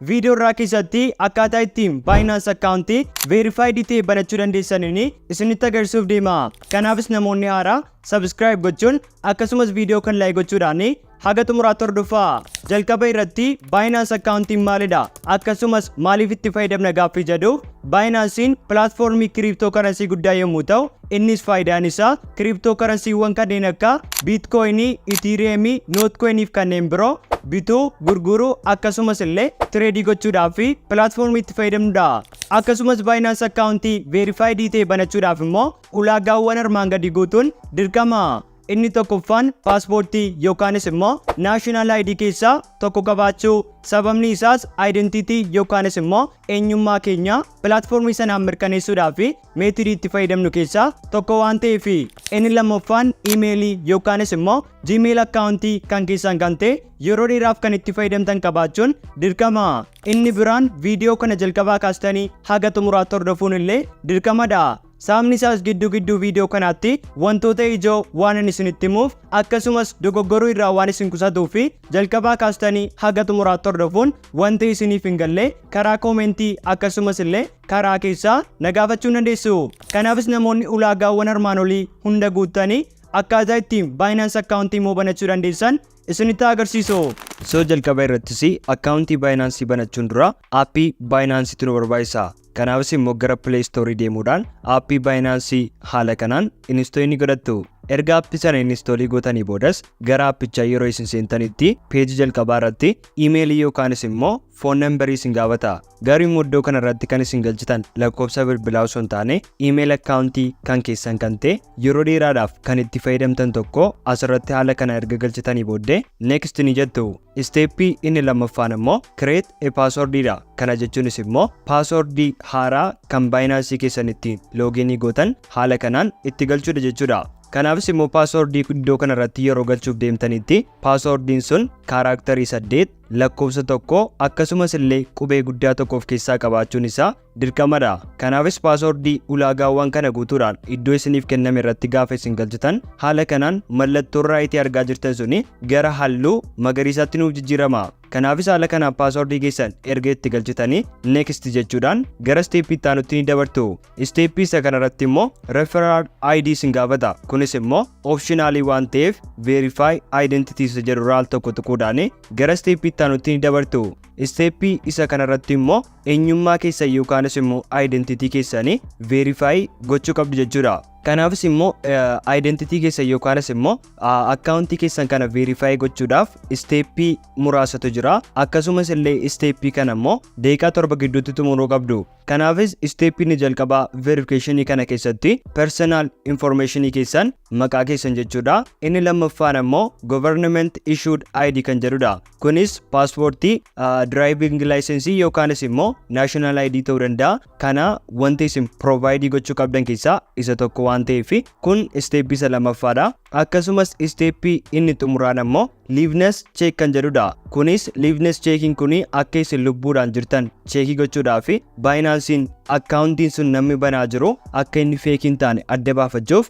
viidiyoo irraa keessatti akkaataa ittiin Binance account verified ta'e banachuu dandeessaniin isinitti agarsiisuuf deema. Kanaafis namoonni haaraa subscribe gochuun akkasumas viidiyoo kan like gochuudhaan haga xumuraatti hordofaa. Jalqaba irratti Binance account maalidha? Akkasumas maaliif itti fayyadamna gaaffii jedhu. Binance'n platformii cryptocurrency guddaa yommuu ta'u, innis faayidaan isaa cryptocurrencyawwan kanneen akka Bitcoin, Ethereum, Notcoin fi kanneen biroo bituu, gurguruu akkasumas illee trade gochuudhaaf platformii itti fayyadamnudha. Akkasumas Binance account verified ta'e banachuudhaaf immoo ulaagaawwan armaan gadi guutuun dirqama. Inni tokkoffaan paaspoortii yookaanis immoo naashinaal ID keessaa tokko qabaachuu. Sababni isaas identity yookaanis immoo eenyummaa keenya platformii sanaan mirkaneessuudhaaf meetodii itti fayyadamnu keessaa tokko waan ta'eef. Inni lammaffaan iimeelii yookaanis immoo Gmail account kan keessan kan ta'e yeroo dheeraaf kan itti fayyadamtan qabaachuun dirqama. Inni biraan viidiyoo kana jalqabaa kaastanii haga xumuraatti hordofuun illee dirqamadha. Sababni isaas gidduu viidiyoo kanaatti wantoota ijoo waan ani isinitti himuuf akkasumas dogoggoruu irraa waan isin qusatuuf jalqabaa kaastanii haga xumuraatti hordofuun wanti isiniif hin galle karaa koomentii akkasumas illee karaa keessaa na gaafachuu dandeessu. Kanaafis namoonni ulaagaawwan armaan olii hunda guuttanii akkaataa ittiin Binance account immoo banachuu dandeessan isinitti agarsiisu. Jalqaba irrattis account Binance banachuun dura aappii Binance nu barbaachisa. Kanaafis immoo gara Play Store deemuudhaan aappii Binance haala kanaan install godhattu. Erga aappii sana install gootanii boodas gara aappichaa yeroo isin seentanitti peejii jalqabaa irratti iimeelii yookaanis immoo foon nambarii isin gaafata. Garuu immoo iddoo kana irratti kan isin galchitan lakkoofsa bilbilaa osoo hin taane iimeeli akkaawuntii kan keessan kan ta'e yeroo dheeraadhaaf kan itti fayyadamtan tokko asirratti haala kana erga galchitanii booddee next ni jettu. Steepii inni lammaffaan immoo create a password dha. Kana jechuunis immoo password haaraa kan Binance keessan ittiin login gootan haala kanaan itti galchuudha jechuudha. Kanaafis immoo password iddoo kana irratti yeroo galchuuf deemtanitti passwordin sun kaaraakterii 8 lakkoofsa tokko akkasumas illee qubee guddaa tokko of keessaa qabaachuun isaa dirqamadha. Kanaafis password ulaagaawwan kana guutuudhaan iddoo isiniif kenname irratti gaafa isin galchitan haala kanaan mallattoo raayitii argaa jirtan suni gara halluu magariisaatti nuuf jijjiirama. Kanaafis haala kanaan password keessan erga itti galchitanii next jechuudhaan gara steepii itti aanutti ni dabartu. Steepii isa kanarratti immoo referral ID isin gaafata. Kunis immoo optionaalii waan ta'eef verify identities jedhu raal tokko tuquudhaan gara steepii itti aanutti ni dabartu. Steepii isa kanarratti immoo eenyummaa keessan yookaanis immoo identity keessanii verify gochuu qabdu jechuudha. Kanaafis immoo identity keessan yookaanis immoo akkaawuntii keessan kana verify gochuudhaaf steepii muraasatu jira. Akkasumas illee steepii kana immoo daqiiqaa 7 gidduutti xumuruu qabdu. Kanaafis steepii jalqabaa verification kana keessatti personal information keessan maqaa keessan jechuudha. Inni lammaffaan immoo government issued ID kan jedhudha. Kunis paaspoortii driving license yookaanis immoo national ID ta'uu danda'a. Kana wanti isin provide gochuu qabdan keessaa isa tokko waan ta'eef kun steepii isa lammaffaadha. Akkasumas steepii inni xumuraan immoo liveness check kan jedhudha. Kunis liveness checking kuni akka isin lubbuudhaan jirtan cheekii gochuudhaaf Binance'n akkaawuntiin sun namni banaa jiru akka inni fake hin taane adda baafachuuf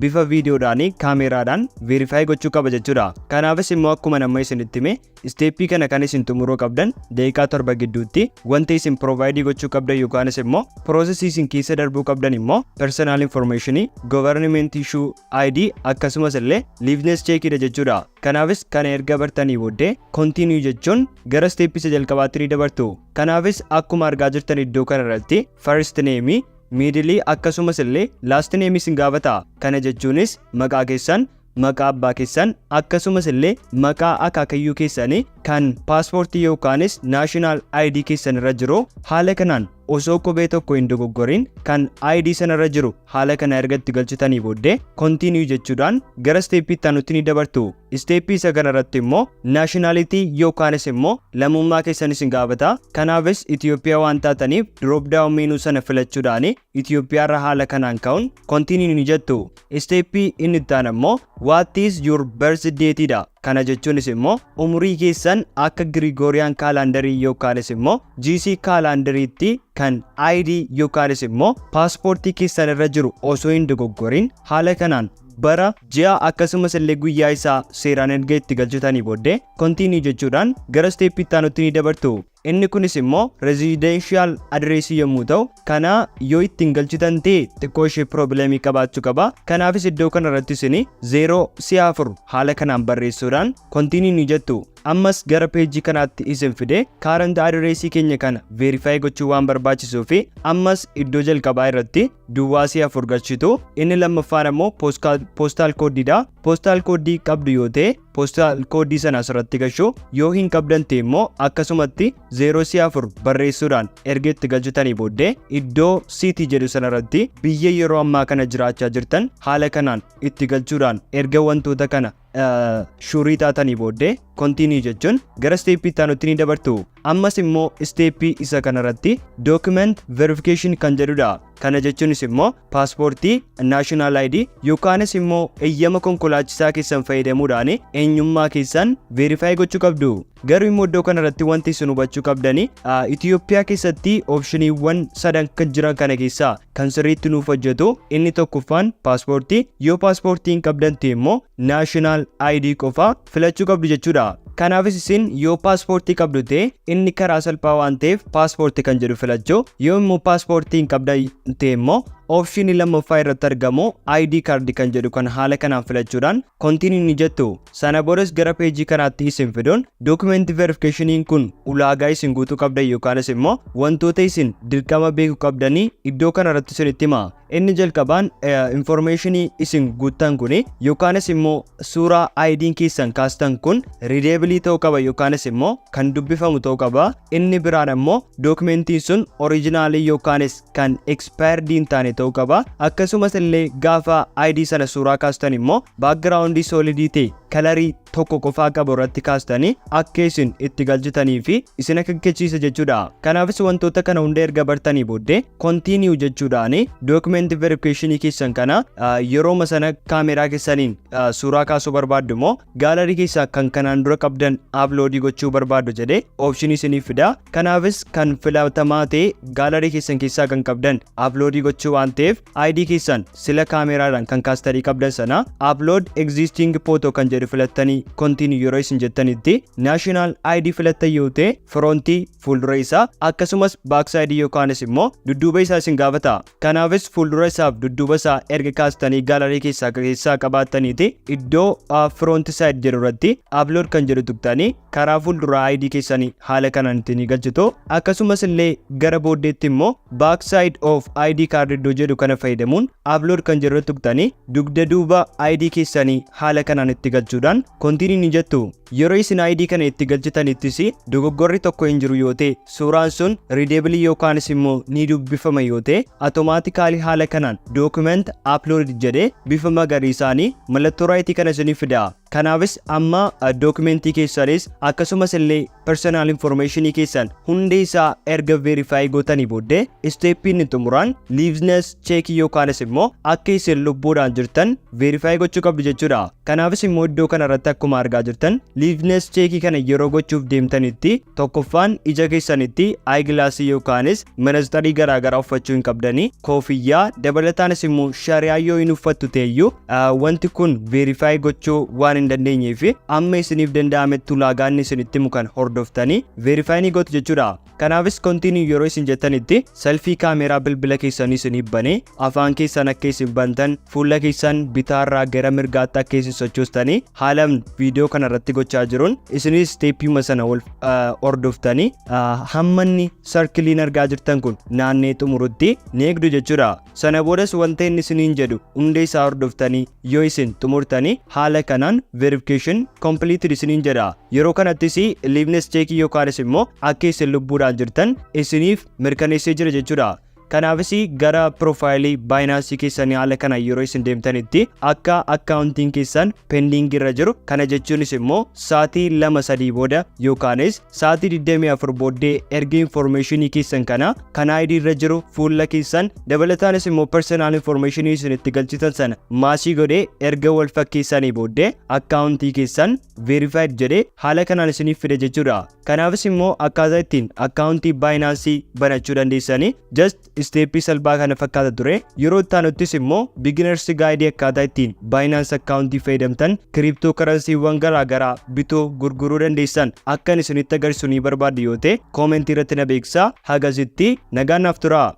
bifa viidiyoodhaan kaameraadhaan verify gochuu qaba jechuudha. Kanaafis immoo akkuma nama isinitti hime steepii kana kan isin xumuruu qabdan daqiiqaa 7 gidduutti wanti isin provide gochuu qabdan yookaanis immoo process isin keessa darbuu qabdan immoo personal information, government issue ID akkasumas illee liveness check dha jechuudha. Kanaafis kana erga bartanii booddee continue jechuun gara steepii isa jalqabaatti ni dabartu. Kanaafis akkuma argaa jirtan iddoo kana irratti first name, middle akkasumas illee last name isin gaafata. Kana jechuunis maqaa keessan, maqaa abbaa keessan akkasumas illee maqaa akaakayyuu keessanii kan paaspoortii yookaanis naashinaal ID keessan irra jiru haala kanaan osoo qubee tokko hin dogoggorin kan ID sanarra jiru haala kana erga itti galchitanii booddee continue jechuudhaan gara steepii itti aanutti ni dabartu. Steepii isa kanarratti immoo nationality yookaanis immoo lammummaa keessan isin gaafata. Kanaafis Itoophiyaa waan taataniif drop down menu sana filachuudhaan Itoophiyaa irra haala kanaan ka'uun continue ni jettu. Steepii inni itti aanu immoo what is your birth date dha. Kana jechuunis immoo umurii keessan akka Gregorian calendar yookaanis immoo GC calendariitti kan ID yookaanis immoo paaspoortii keessan irra jiru osoo hin dogoggorin haala kanaan bara ji'a akkasumas illee guyyaa isaa seeraan erga itti galchitanii booddee continue jechuudhaan gara steepii itti aanutti ni dabartu. Inni kunis immoo residential address yommuu ta'u, kana yoo ittiin galchitan ta'e xiqqoo ishee problemii qabaachuu qaba. Kanaafis iddoo kanarratti isin 0 haala kanaan barreessuudhaan continue ni jettu. Ammas gara peejii kanaatti isin fide current address keenya kana verify gochuu waan barbaachisuu fi ammas iddoo jalqabaa irratti duwwaa 4 galchitu. Inni lammaffaan immoo postal code dha. Postal code qabdu yoo ta'e postal code sana asirratti galchuu, yoo hin qabdan ta'e immoo akkasumatti 0 barreessuudhaan erga itti galchitanii booddee iddoo city jedhu sanarratti biyya yeroo ammaa kana jiraachaa jirtan haala kanaan itti galchuudhaan erga wantoota kana shurii taatanii booddee continue jechuun gara steepii itti aanutti ni dabartu. Ammas immoo steepii isa kanarratti document verification kan jedhudha. Kana jechuunis immoo paaspoortii, national ID yookaanis immoo eeyyama konkolaachisaa keessan fayyadamuudhaan eenyummaa keessan verify gochuu qabdu. Garuu immoo iddoo kanarratti wanti isin hubachuu qabdani Itoophiyaa keessatti opshiniiwwan sadan kan jiran kana keessaa kan sirriitti nuuf hojjetu inni tokkoffaan paaspoortii, yoo paaspoortii hin qabdan ta'e immoo national ID qofa filachuu qabdu jechuudha. Kanaafis isin yoo paaspoortii qabdu ta'e inni karaa salphaa waan ta'eef paaspoortii kan jedhu filachuu, yoo immoo paaspoortii hin qabdan ta'e immoo optionii lammaffaa irratti argamu ID card kan jedhu kan haala kanaan filachuudhaan continue ni jettu. Sana boodas gara peejii kanaatti isin fiduun document verification kun ulaagaa isin guutuu qabdan yookaanis immoo wantoota isin dirqama beekuu qabdanii iddoo kanarratti isinitti hima. Inni jalqabaan information isin guuttan kun yookaanis immoo suuraa ID keessan kaastan kun readable ta'uu qaba yookaanis immoo kan dubbifamu ta'uu qaba. Inni biraan immoo documentiin sun original yookaanis kan expired hin taane ta'uu qaba. Akkasumas illee gaafa ID sana suuraa kaastan immoo background solid ta'e kalarii tokko qofaa qabu irratti kaastanii akka isin itti galchitanii fi isin akeekkachiisa jechuudha. Kanaafis wantoota kana hunda erga bartanii booddee continue jechuudhaan document verification keessan kana yeroo sana kaameraa keessaniin suuraa kaasuu barbaaddu immoo gaalarii keessaa kan kanaan dura qabdan upload gochuu barbaaddu jedhee option isiniif fida. Kanaafis kan filatamaa ta'e gaalarii keessan keessaa kan qabdan upload gochuu waan ta'eef ID keessan sila kaameraadhaan kan kaastanii qabdan sana upload existing photo kan jedhu filattanii continue yeroo isin jettanitti national ID filattan yoo ta'e frontii fuuldura isaa akkasumas back side yookaanis immoo dudduuba isaa isin gaafata. Kanaafis fuuldura isaaf dudduuba isaa erga kaastanii gaalarii keessaa qabaattaniiti iddoo front side jedhu irratti upload kan jedhu tuqtanii karaa fuuldura ID keessanii haala kanaan ittiin galchitu. Akkasumas illee gara booddeetti immoo back side of ID card iddoo jedhu kana fayyadamuun upload kan jedhu tuqtanii dugda duuba ID keessanii haala kanaan itti galchuudhaan continue ni jettu. Yeroo isin ID kana itti galchitanittis dogoggorri tokko hin jiru yoo ta'e suuraan sun readable yookaanis immoo ni dubbifama yoo ta'e automaatikaalii haala kanaan document upload jedhee bifa magariisaan mallattoo raayitii kana isiniif fida. Kanaafis amma dokumentii keessanis akkasumas illee personal information keessan hundi isaa erga verify gootanii booddee steppiin xumuraan liveness check yookaanis immoo akka isin lubbuudhaan jirtan verify gochuu qabdu jechuudha. Kanaafis immoo iddoo kanarratti akkuma argaa jirtan liveness check kana yeroo gochuuf deemtanitti tokkoffaan ija keessanitti eyeglassii yookaanis manaxarii garaagaraa uffachuu hin qabdanii koofiyyaa dabalataanis immoo shariyaa yoo hin uffattu ta'eyyuu wanti kun verify gochuu waan hin dandeenyeef amma isiniif danda'ametti ulaagaan isinitti mukan hordoftanii verify ni gootu jechuudha. Kanaafis continue yeroo isin jettanitti selfii kaameraa bilbila keessanii isiniif banee afaan keessan akka isin bantan fuula keessan bitaarraa gara mirgaatti akka isin sochoostanii haala viidiyoo kanarratti gochaa jiruun isinis steeppiima sana hordoftanii hammanni sarkiliin argaa jirtan kun naannee xumurutti ni eegdu jechuudha. Sana boodas wanta inni isiniin jedhu hunda isaa hordoftanii yoo isin xumurtanii haala kanaan verification completed isiniin jedha. Yeroo kanattis liveness check yookaanis immoo akka isin lubbuudhaan jirtan isiniif mirkaneessee jira jechuudha. Kanaafis gara profaayilii Binance keessanii haala kana yeroo isin deemtanitti akka akkaawuntiin keessan pending irra jiru, kana jechuunis immoo sa'aatii 2-3 booda yookaanis sa'aatii 24 booddee erga information keessan kana kan ID irra jiru fuula keessan dabalataanis immoo personal information isin itti galchitan sana maasii godhee erga wal fakkeessanii booddee akkaawuntii keessan verified jedhee haala kanaan isiniif fide jechuudha. Kanaafis immoo akkaataa ittiin akkaawuntii Binance banachuu dandeessanii just isteeppii salphaa kana fakkaata ture. Yeroo itti aanuttis immoo beginners guide akkaataa ittiin Binance account fayyadamtan cryptocurrencyawwan garaagaraa bituu gurguruu dandeessan akkan isinitti agarsiisuu ni barbaadu yoo ta'e comment irratti na beeksisaa. Hagasitti nagaan naaf turaa.